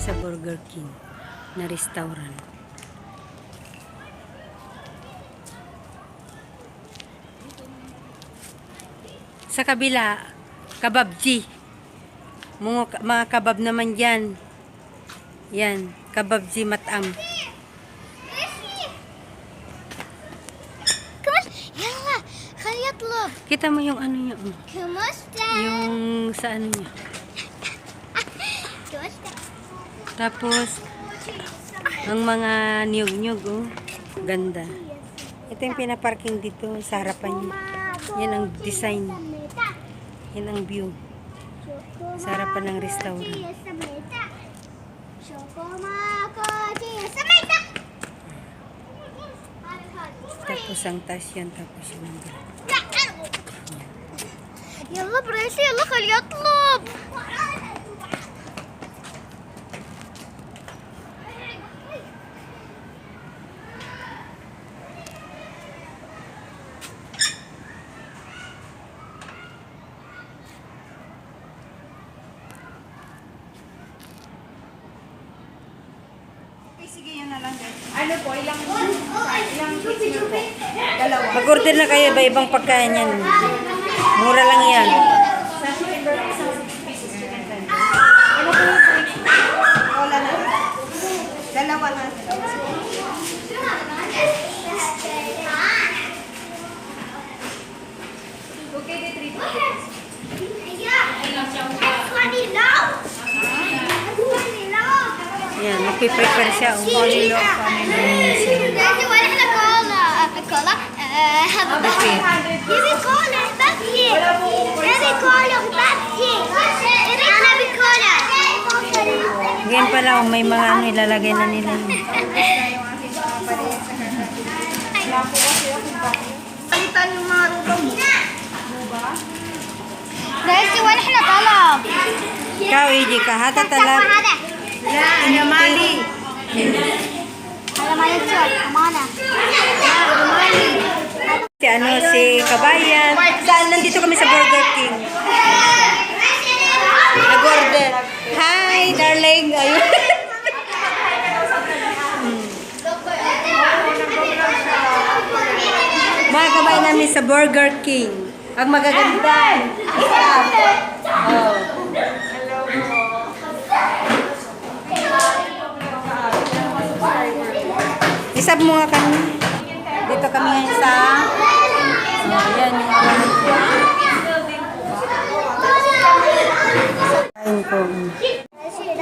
sa Burger King na restaurant. Sa kabila, kababji. Mga kabab naman dyan. Yan, kababji matam. Kita mo yung ano niya. Yung sa ano niya. Tapos, ang mga niyog-niyog, oh. Ganda. Ito yung pinaparking dito sa harapan niya. Yan ang design. Yan ang view. Sa harapan ng restaurant. Tapos ang tas yan. Tapos yun ang ganda. يلا بريسي يلا خليه يطلب. Sige, yun na lang guys. Ano po, ilang pizza po? Dalawa. Mag-order na kayo, iba-ibang pagkain yan. Mura lang yan. Ano po yung wala na. Dalawa na. Okay, the 3 pieces. Yan, magpiprepare siya. Molilo family. دلوقتي ولا احنا كولا هذا يبي كولا بابجي يبي كولا بابجي انا بكولا Ganyan pala, may mga ano ilalagay na nila. Palitan yung mga rutong. دلوقتي ولا احنا طلب Ikaw, Iji, kahata talag. هذا Inamali. هذا ما يكتب امانه Si ano, si Kabayan. Saan? Nandito kami sa Burger King. Nag-order. Hi, darling. Ayun. Mga kabayan namin sa Burger King. Ang magaganda. Oh. Isab mo nga kami. Dito kami ngayon sa yan yung kain ko.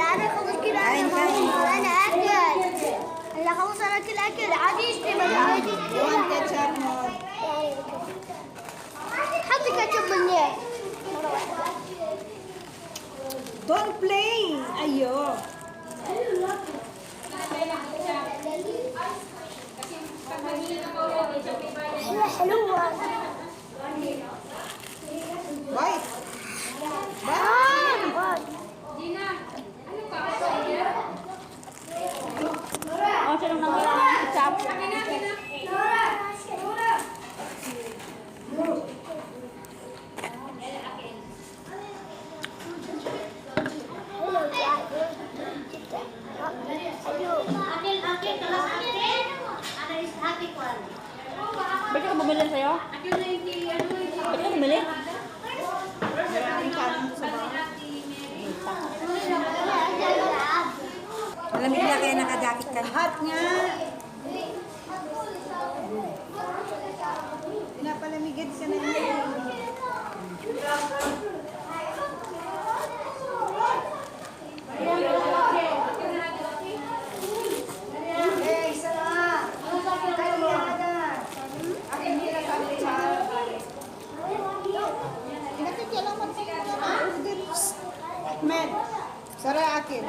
انا خلص كل اكل انا اكل هلا خلص انا كل اكل عادي اشتري عادي حطي كاتشب مني Don't play. Ayo. حلوه Bye. Ba't ka bumili sa'yo? Ba't ka bumili? Malamig na kaya nakajakit ka. Hot nga. Pinapalamigid ka na yun. Eh, isa na. Kaya na. Akin nila sa Men, sara akin.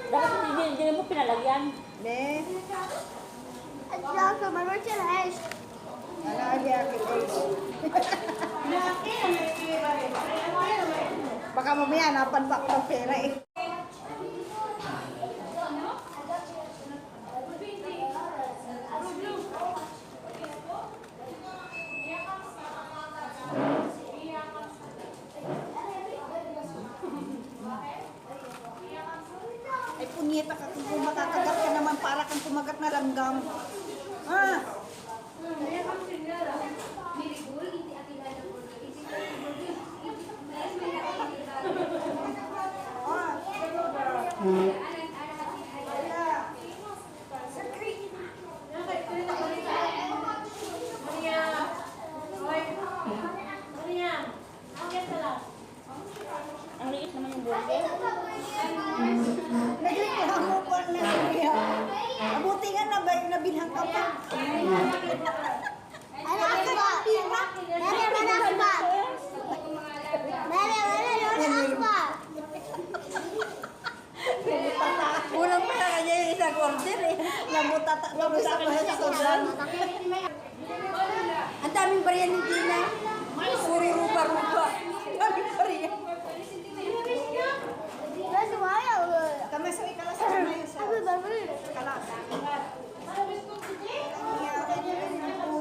Dapat hindi mo pinalagyan. Ne, الجاكة ما نوتي العيش alagi akin guys. Baka mamaya napanbak ng pera eh. Ay punyeta ka kung makakagat ka naman para kang kumagat na langgam. Ah! Ang liit naman yung burger. Nagreklamo po na siya. Mabuti nga nabilhan ka pa. Ano ako ba? Mana ako ba? Mana ako ba? Kulang pa na kanya yung isang order eh. Namutata na sa bahay sa sobrang. Ang daming bariyan ni Gina. Puro rupa-rupa. Daming bariyan. Mas wala. Kami sa ikalas na yun sa Ako ba? kalas.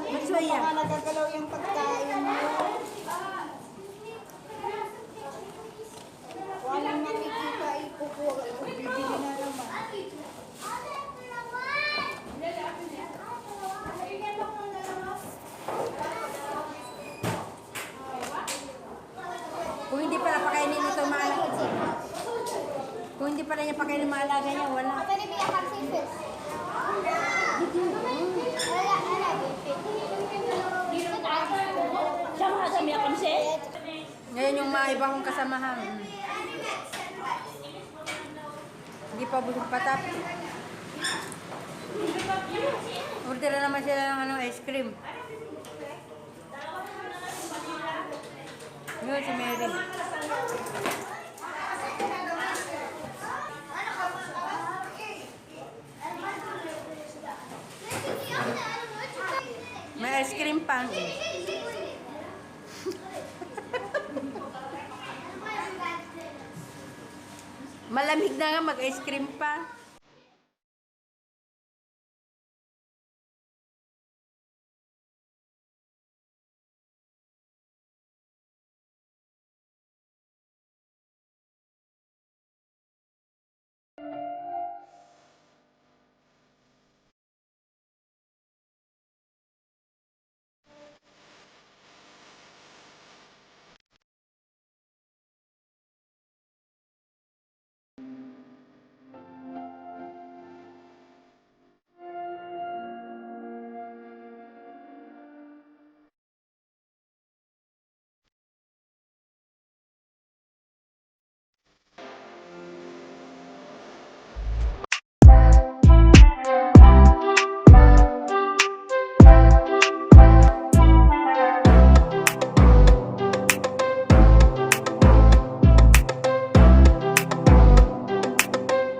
Masaya. Baka nagagalaw yung pagkain mo. Walang nakikita, ikukuha. Bibili na naman. Kung hindi pala pakainin ito maalaga. Kung hindi pala niya pakainin maalaga niya, wala. Pwede may akarsin fish. Wala, wala. Siya mga dami ang kamsi. Ngayon yung mga iba kong kasamahan. Hindi pa busog patap. Order na naman sila ng ice cream. Yun si Mary. May ice cream pa. Malamig na nga mag-ice cream pa.